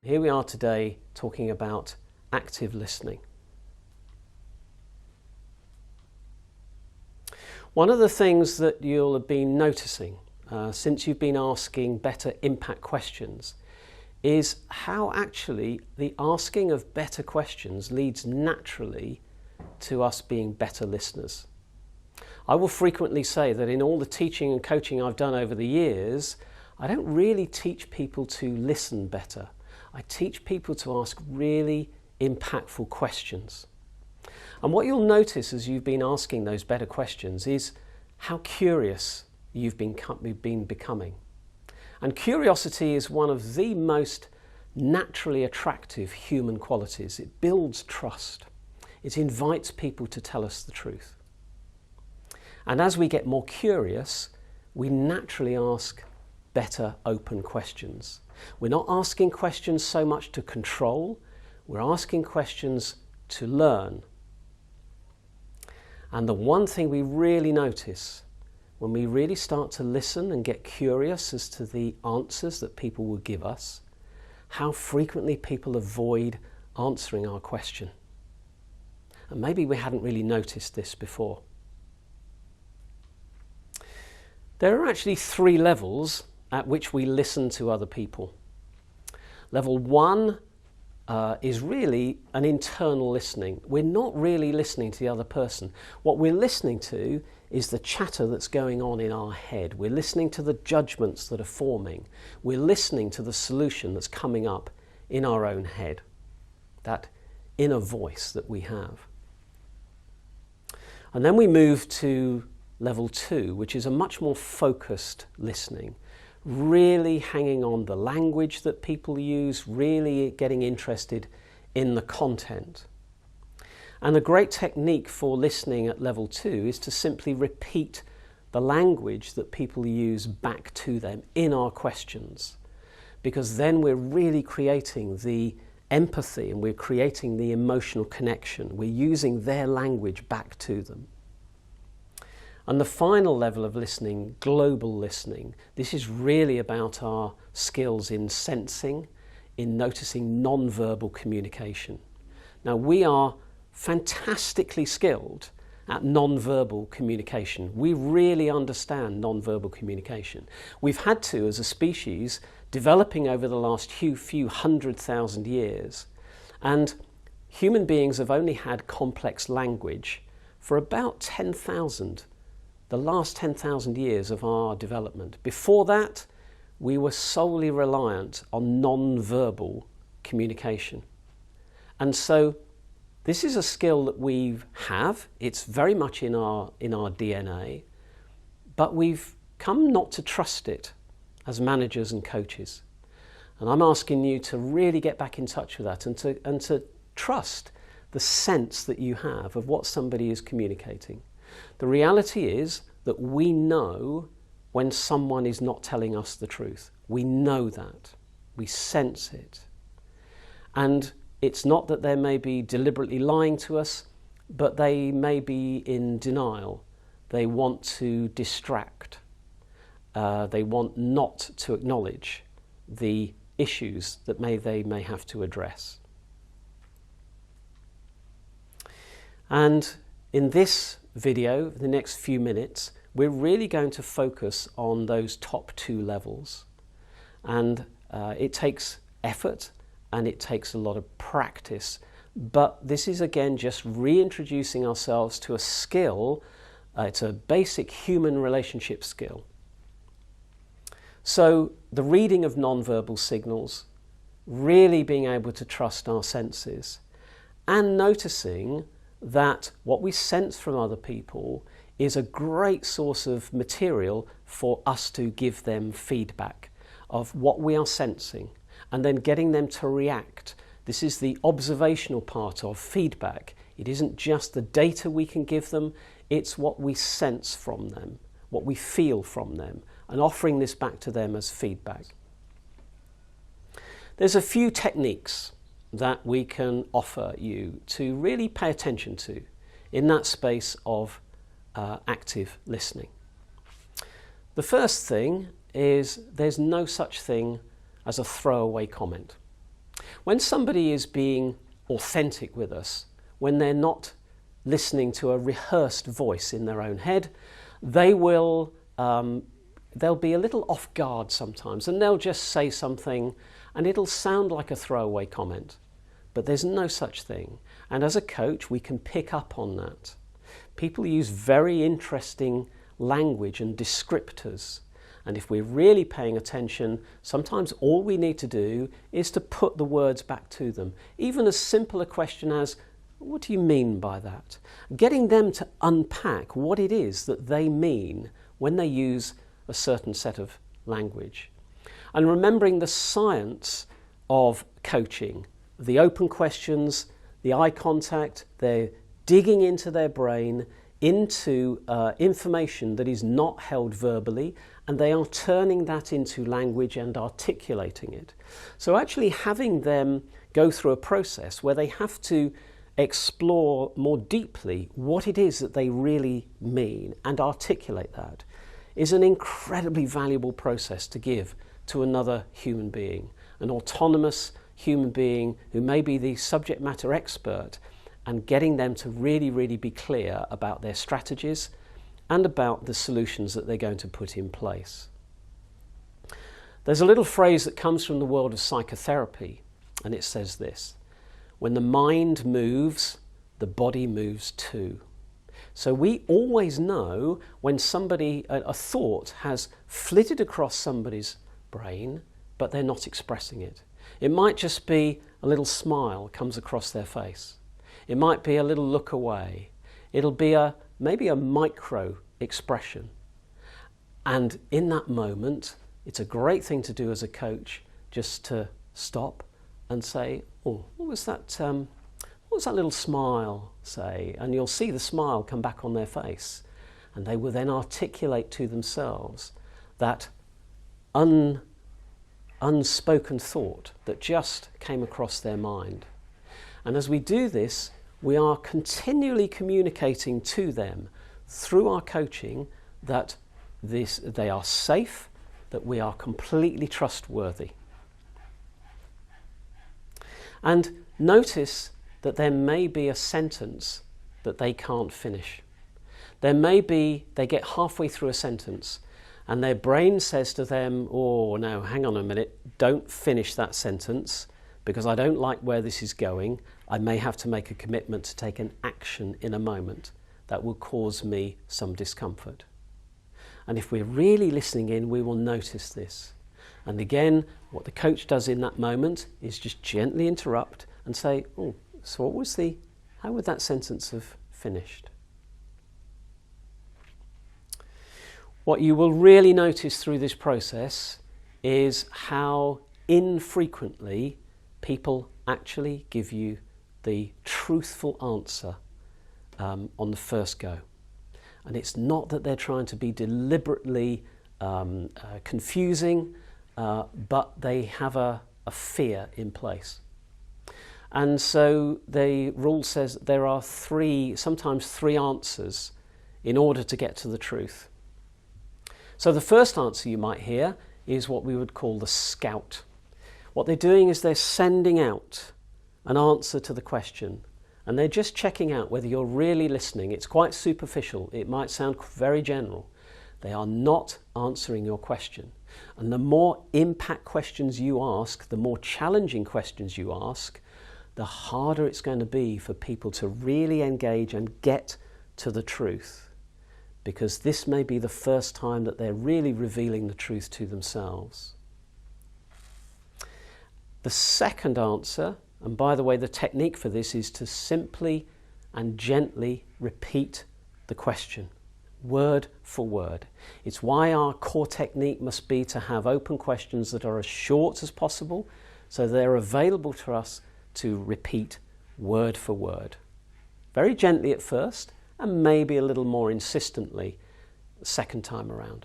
Here we are today talking about active listening. One of the things that you'll have been noticing since you've been asking better impact questions is how actually the asking of better questions leads naturally to us being better listeners. I will frequently say that in all the teaching and coaching I've done over the years, I don't really teach people to listen better. I teach people to ask really impactful questions. And what you'll notice as you've been asking those better questions is how curious you've been becoming. And curiosity is one of the most naturally attractive human qualities. It builds trust. It invites people to tell us the truth. And as we get more curious, we naturally ask better open questions. We're not asking questions so much to control, we're asking questions to learn. And the one thing we really notice when we really start to listen and get curious as to the answers that people will give us, how frequently people avoid answering our question. And maybe we hadn't really noticed this before. There are actually 3 levels at which we listen to other people. Level 1 is really an internal listening. We're not really listening to the other person. What we're listening to is the chatter that's going on in our head. We're listening to the judgments that are forming. We're listening to the solution that's coming up in our own head, that inner voice that we have. And then we move to level 2, which is a much more focused listening, really hanging on the language that people use, really getting interested in the content. And a great technique for listening at level 2 is to simply repeat the language that people use back to them in our questions, because then we're really creating the empathy and we're creating the emotional connection. We're using their language back to them. And the final level of listening, global listening, this is really about our skills in sensing, in noticing non-verbal communication. Now, we are fantastically skilled at non-verbal communication. We really understand non-verbal communication. We've had to, as a species, developing over the last few 100,000 years, and human beings have only had complex language for about 10,000 the last 10,000 years of our development. Before that, we were solely reliant on non-verbal communication. And so this is a skill that we have. It's very much in our DNA, but we've come not to trust it as managers and coaches. And I'm asking you to really get back in touch with that and to trust the sense that you have of what somebody is communicating. The reality is that we know when someone is not telling us the truth. We know that. We sense it. And it's not that they may be deliberately lying to us, but they may be in denial. They want to distract. They want not to acknowledge the issues that they may have to address. And in this video, the next few minutes, we're really going to focus on those top 2 levels. And it takes effort and it takes a lot of practice. But this is again just reintroducing ourselves to a skill. It's a basic human relationship skill. So the reading of non-verbal signals, really being able to trust our senses, and noticing that what we sense from other people is a great source of material for us to give them feedback of what we are sensing, and then getting them to react. This is the observational part of feedback. It isn't just the data we can give them, it's what we sense from them, what we feel from them, and offering this back to them as feedback. There's a few techniques that we can offer you to really pay attention to in that space of active listening. The first thing is there's no such thing as a throwaway comment. When somebody is being authentic with us, when they're not listening to a rehearsed voice in their own head, they'll be a little off guard sometimes, and they'll just say something and it'll sound like a throwaway comment. But there's no such thing. And as a coach, we can pick up on that. People use very interesting language and descriptors. And if we're really paying attention, sometimes all we need to do is to put the words back to them. Even as simple a question as, what do you mean by that? Getting them to unpack what it is that they mean when they use a certain set of language. And remembering the science of coaching, the open questions, the eye contact, they're digging into their brain, into information that is not held verbally, and they are turning that into language and articulating it. So actually having them go through a process where they have to explore more deeply what it is that they really mean and articulate that is an incredibly valuable process to give to another human being, an autonomous human being who may be the subject matter expert, and getting them to really, really be clear about their strategies and about the solutions that they're going to put in place. There's a little phrase that comes from the world of psychotherapy, and it says this: when the mind moves, the body moves too. So we always know when a thought has flitted across somebody's brain, but they're not expressing it. It might just be a little smile comes across their face. It might be a little look away. It'll be maybe a micro expression. And in that moment, it's a great thing to do as a coach, just to stop and say, oh, what was that little smile say? And you'll see the smile come back on their face. And they will then articulate to themselves that unspoken thought that just came across their mind. And as we do this, we are continually communicating to them through our coaching that they are safe, that we are completely trustworthy. And notice that there may be a sentence that they can't finish. They get halfway through a sentence and their brain says to them, oh no, hang on a minute, don't finish that sentence because I don't like where this is going. I may have to make a commitment to take an action in a moment that will cause me some discomfort. And if we're really listening in, we will notice this. And again, what the coach does in that moment is just gently interrupt and say, oh, so how would that sentence have finished? What you will really notice through this process is how infrequently people actually give you the truthful answer on the first go. And it's not that they're trying to be deliberately confusing, but they have a fear in place. And so the rule says there are sometimes three answers in order to get to the truth. So the first answer you might hear is what we would call the scout. What they're doing is they're sending out an answer to the question, and they're just checking out whether you're really listening. It's quite superficial. It might sound very general. They are not answering your question. And the more impact questions you ask, the more challenging questions you ask, the harder it's going to be for people to really engage and get to the truth. Because this may be the first time that they're really revealing the truth to themselves. The second answer, and by the way, the technique for this is to simply and gently repeat the question, word for word. It's why our core technique must be to have open questions that are as short as possible, so they're available to us to repeat word for word. Very gently at first, and maybe a little more insistently the second time around.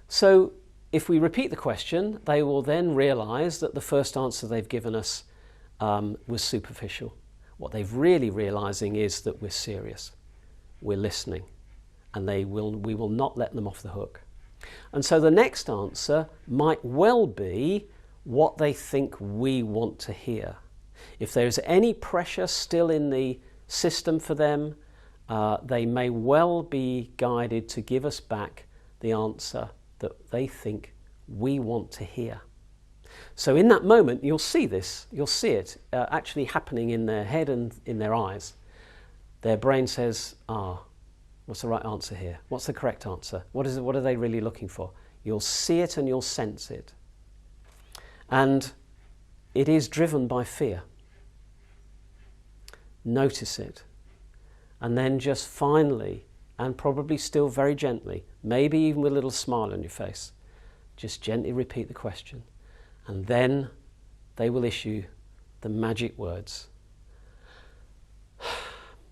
So if we repeat the question, they will then realise that the first answer they've given us was superficial. What they've really realising is that we're serious, we're listening, and we will not let them off the hook. And so the next answer might well be, what they think we want to hear. If there's any pressure still in the system for them, they may well be guided to give us back the answer that they think we want to hear. So in that moment, you'll see it actually happening in their head and in their eyes. Their brain says, what's the right answer here? What's the correct answer? What are they really looking for? You'll see it and you'll sense it. And it is driven by fear. Notice it. And then just finally, and probably still very gently, maybe even with a little smile on your face, just gently repeat the question. And then they will issue the magic words.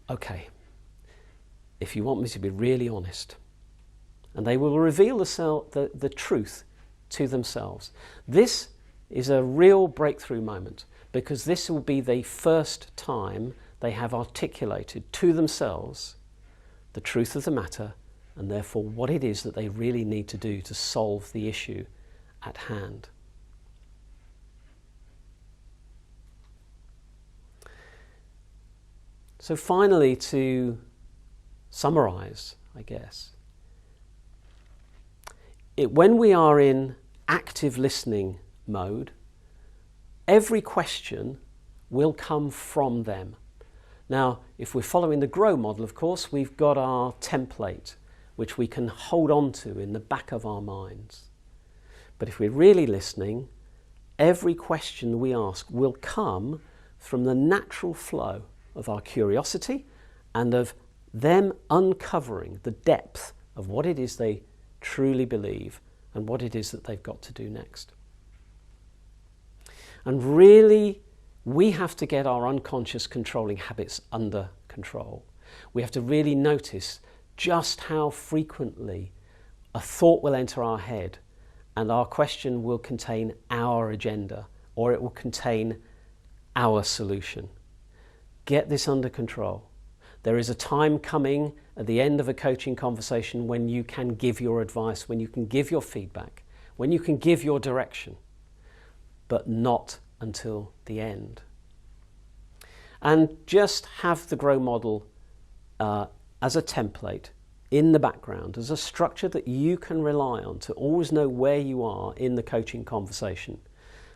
Okay, if you want me to be really honest. And they will reveal the truth to themselves. This is a real breakthrough moment, because this will be the first time they have articulated to themselves the truth of the matter, and therefore what it is that they really need to do to solve the issue at hand. So finally, to summarize, I guess, when we are in active listening mode, every question will come from them. Now, if we're following the GROW model, of course, we've got our template, which we can hold on to in the back of our minds. But if we're really listening, every question we ask will come from the natural flow of our curiosity and of them uncovering the depth of what it is they truly believe and what it is that they've got to do next. And really, we have to get our unconscious controlling habits under control. We have to really notice just how frequently a thought will enter our head and our question will contain our agenda, or it will contain our solution. Get this under control. There is a time coming at the end of a coaching conversation when you can give your advice, when you can give your feedback, when you can give your direction, but not until the end. And just have the GROW model as a template in the background, as a structure that you can rely on to always know where you are in the coaching conversation.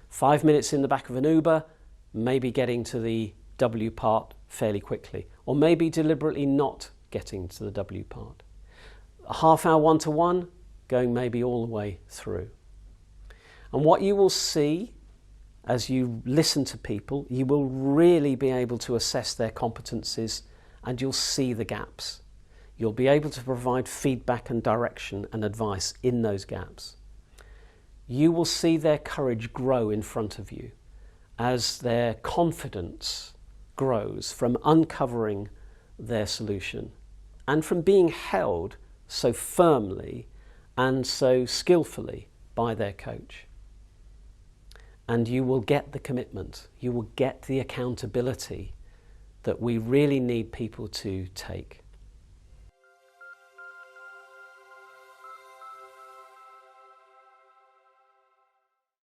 5 minutes in the back of an Uber, maybe getting to the W part fairly quickly, or maybe deliberately not getting to the W part. A half-hour one-to-one, going maybe all the way through. And what you will see as you listen to people, you will really be able to assess their competencies, and you'll see the gaps. You'll be able to provide feedback and direction and advice in those gaps. You will see their courage grow in front of you as their confidence grows from uncovering their solution and from being held so firmly and so skillfully by their coach. And you will get the commitment, you will get the accountability that we really need people to take.